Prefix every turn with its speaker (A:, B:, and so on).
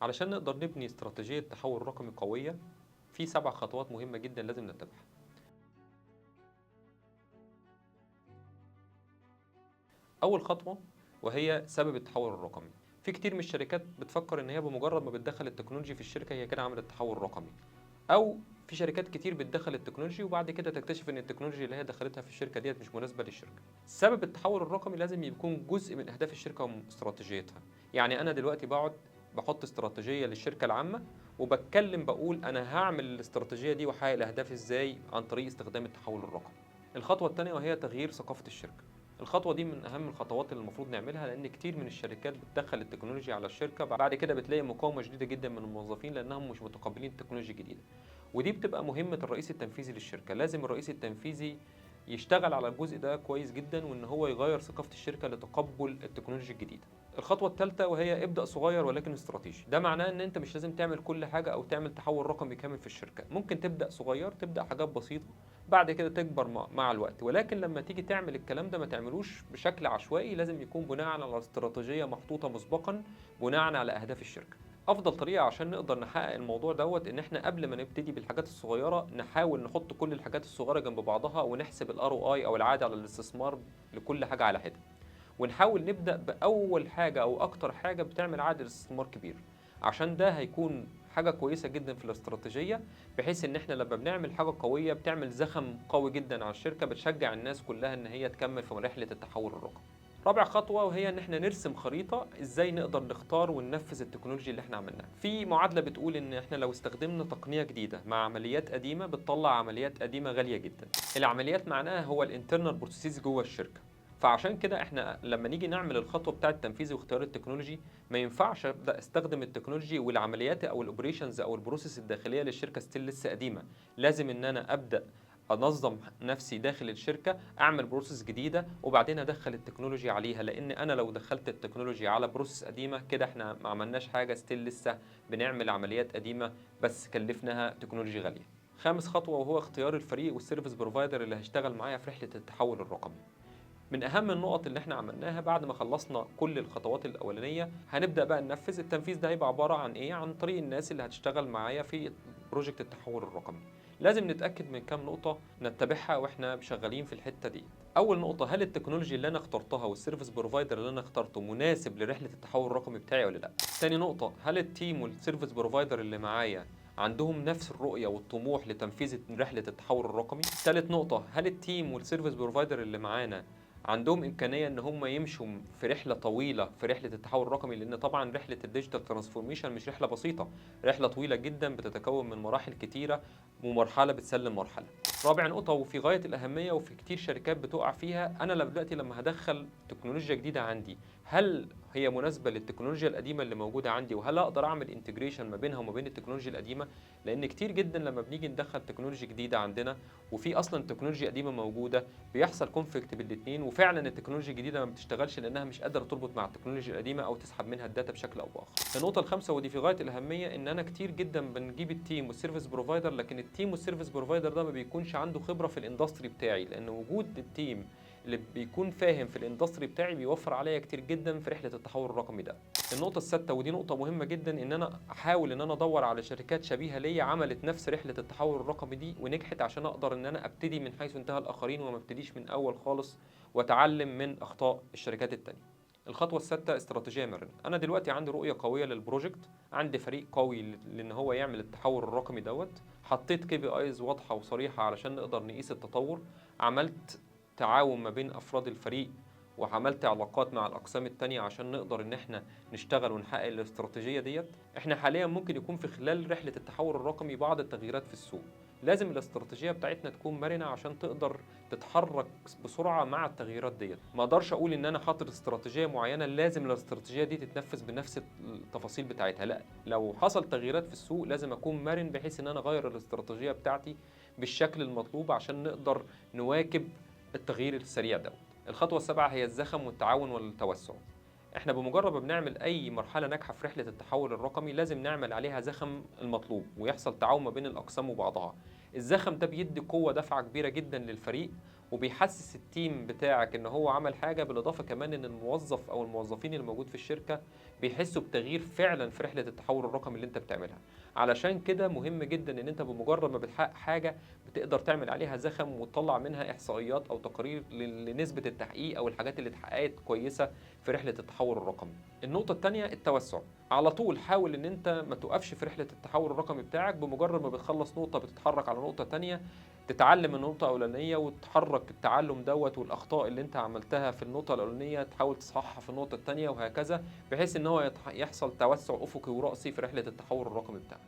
A: علشان نقدر نبني استراتيجية تحول رقمي قوية، في 7 خطوات مهمة جدا لازم نتبعها. أول خطوة وهي سبب التحول الرقمي. في كتير من الشركات بتفكر إن هي بمجرد ما بتدخل التكنولوجي في الشركة هي كده عملت تحول رقمي، أو في شركات كتير بتدخل التكنولوجي وبعد كده تكتشف إن التكنولوجيا اللي هي دخلتها في الشركة ديت مش مناسبة للشركة. سبب التحول الرقمي لازم يكون جزء من أهداف الشركة واستراتيجيتها. يعني أنا دلوقتي بقعد بحط استراتيجية للشركة العامة وبتكلم بقول أنا هعمل الاستراتيجية دي وأحقق الأهداف إزاي عن طريق استخدام التحول الرقمي. الخطوة الثانية وهي تغيير ثقافة الشركة. الخطوة دي من أهم الخطوات اللي المفروض نعملها، لأن كتير من الشركات بتدخل التكنولوجيا على الشركة بعد كده بتلاقي مقاومة شديدة جدا من الموظفين لأنهم مش متقبلين التكنولوجيا الجديدة. ودي بتبقى مهمة الرئيس التنفيذي للشركة. لازم الرئيس التنفيذي يشتغل على الجزء ده كويس جدا، وإن هو يغير ثقافة الشركة لتقبل التكنولوجيا الجديدة. الخطوة الثالثة وهي ابدأ صغير ولكن استراتيجي. ده معناه ان انت مش لازم تعمل كل حاجة او تعمل تحول رقمي كامل في الشركة، ممكن تبدأ صغير، تبدأ حاجات بسيطة بعد كده تكبر مع الوقت. ولكن لما تيجي تعمل الكلام ده ما تعملوش بشكل عشوائي، لازم يكون بناء على استراتيجية محطوطة مسبقا بناء على اهداف الشركة. افضل طريقة عشان نقدر نحقق الموضوع دوت ان احنا قبل ما نبتدي بالحاجات الصغيرة نحاول نحط كل الحاجات الصغيرة جنب بعضها ونحسب الار او اي او العائد على الاستثمار لكل حاجة على حدة، ونحاول نبدأ بأول حاجة أو أكتر حاجة بتعمل عائد استثمار كبير، عشان ده هيكون حاجة كويسة جدا في الاستراتيجية، بحيث إن إحنا لما بنعمل حاجة قوية بتعمل زخم قوي جدا على الشركة، بتشجع الناس كلها إن هي تكمل في رحلة التحول الرقمي. رابع خطوة وهي إن إحنا نرسم خريطة إزاي نقدر نختار وننفذ التكنولوجيا اللي إحنا عملناها. في معادلة بتقول إن إحنا لو استخدمنا تقنية جديدة مع عمليات قديمة بتطلع عمليات قديمة غالية جدا. العمليات معناها هو الانترنال بروسيس جوه الشركة. فعشان كده احنا لما نيجي نعمل الخطوه بتاعه التنفيذ واختيار التكنولوجي ما ينفعش ابدا استخدم التكنولوجي والعمليات او الاوبريشنز او البروسيس الداخليه للشركه ستيل لسه قديمه. لازم ان انا ابدا انظم نفسي داخل الشركه، اعمل بروسيس جديده وبعدين ادخل التكنولوجي عليها، لان انا لو دخلت التكنولوجي على بروسيس قديمه كده احنا ما عملناش حاجه، ستيل لسه بنعمل عمليات قديمه بس كلفناها تكنولوجي غاليه. خامس خطوه وهو اختيار الفريق والسيرفيس بروفايدر اللي هيشتغل معايا في رحله التحول الرقمي. من اهم النقط اللي احنا عملناها بعد ما خلصنا كل الخطوات الاولانيه هنبدا بقى ننفذ. التنفيذ ده هيبقى عباره عن ايه؟ عن طريق الناس اللي هتشتغل معايا في بروجكت التحول الرقمي. لازم نتاكد من كام نقطه نتبعها واحنا شغالين في الحته دي. اول نقطه، هل التكنولوجي اللي انا اخترتها والسيرفيس بروفايدر اللي انا اخترته مناسب لرحله التحول الرقمي بتاعي ولا لا؟ تاني نقطه، هل التيم والسيرفيس بروفايدر اللي معايا عندهم نفس الرؤيه والطموح لتنفيذ رحله التحول الرقمي؟ ثالث نقطه، هل التيم والسيرفيس بروفايدر اللي معانا عندهم امكانيه ان هم يمشوا في رحله طويله في رحله التحول الرقمي؟ لان طبعا رحله الديجيتال ترانسفورميشن مش رحله بسيطه، رحله طويله جدا بتتكون من مراحل كتيره ومرحله بتسلم مرحله. رابع نقطه وفي غايه الاهميه وفي كتير شركات بتقع فيها، انا دلوقتي لما هدخل تكنولوجيا جديده عندي هل هي مناسبه للتكنولوجيا القديمه اللي موجوده عندي، وهل اقدر اعمل انتجريشن ما بينها وما بين التكنولوجيا القديمه؟ لان كتير جدا لما بنيجي ندخل تكنولوجيا جديده عندنا وفي اصلا تكنولوجيا قديمه موجوده بيحصل كونفليكت بين الاثنين، وفعلا التكنولوجيا الجديده ما بتشتغلش لانها مش قادره تربط مع التكنولوجيا القديمه او تسحب منها الداتا بشكل او باخر. النقطه الخامسه ودي في غايه الاهميه، ان انا كتير جدا بنجيب التيم والسيرفيس بروفايدر لكن التيم والسيرفيس بروفايدر ده ما بيكونش عنده خبره في الاندستري بتاعي، لان وجود التيم اللي بيكون فاهم في الاندستري بتاعي بيوفر عليا كتير جدا في رحله التحول الرقمي ده. النقطه السادسه ودي نقطه مهمه جدا، ان انا احاول ان انا ادور على شركات شبيهه ليا عملت نفس رحله التحول الرقمي دي ونجحت، عشان اقدر ان انا ابتدي من حيث انتهى الاخرين وما ابتديش من اول خالص واتعلم من اخطاء الشركات التانية. الخطوه السادسه استراتيجيه مرنه. انا دلوقتي عندي رؤيه قويه للبروجكت، عندي فريق قوي لان هو يعمل التحول الرقمي دوت، حطيت كي بي ايز واضحه وصريحه علشان نقدر نقيس التطور، عملت تعاون ما بين افراد الفريق وعملت علاقات مع الاقسام التانية عشان نقدر ان احنا نشتغل ونحقق الاستراتيجيه ديت. احنا حاليا ممكن يكون في خلال رحله التحول الرقمي بعض التغييرات في السوق، لازم الاستراتيجيه بتاعتنا تكون مرنه عشان تقدر تتحرك بسرعه مع التغييرات ديت. ما اقدرش اقول ان انا حاطط استراتيجيه معينه لازم الاستراتيجيه دي تتنفذ بنفس التفاصيل بتاعتها، لا، لو حصل تغييرات في السوق لازم اكون مرن بحيث ان انا اغير الاستراتيجيه بتاعتي بالشكل المطلوب عشان نقدر نواكب التغيير السريع ده. الخطوه السابعه هي الزخم والتعاون والتوسع. احنا بمجرد ما بنعمل اي مرحله ناجحه في رحله التحول الرقمي لازم نعمل عليها زخم المطلوب ويحصل تعاون ما بين الاقسام وبعضها. الزخم ده بيدي قوه دفعه كبيره جدا للفريق وبيحسس التيم بتاعك ان هو عمل حاجه، بالاضافه كمان ان الموظف او الموظفين اللي موجود في الشركه بيحسوا بتغيير فعلا في رحله التحول الرقمي اللي انت بتعملها. علشان كده مهم جدا ان انت بمجرد ما بتحقق حاجه بتقدر تعمل عليها زخم وتطلع منها احصائيات او تقارير لنسبه التحقيق او الحاجات اللي اتحققت كويسه في رحله التحول الرقمي. النقطه الثانيه التوسع. على طول حاول ان انت ما توقفش في رحله التحول الرقمي بتاعك، بمجرد ما بتخلص نقطه بتتحرك على نقطه تانية، تتعلم النقطة الأولانية وتحرك التعلم دوت، والأخطاء اللي أنت عملتها في النقطة الأولانية تحاول تصححها في النقطة التانية، وهكذا، بحيث إن هو يحصل توسع أفقي ورأسي في رحلة التحول الرقمي بتاعك.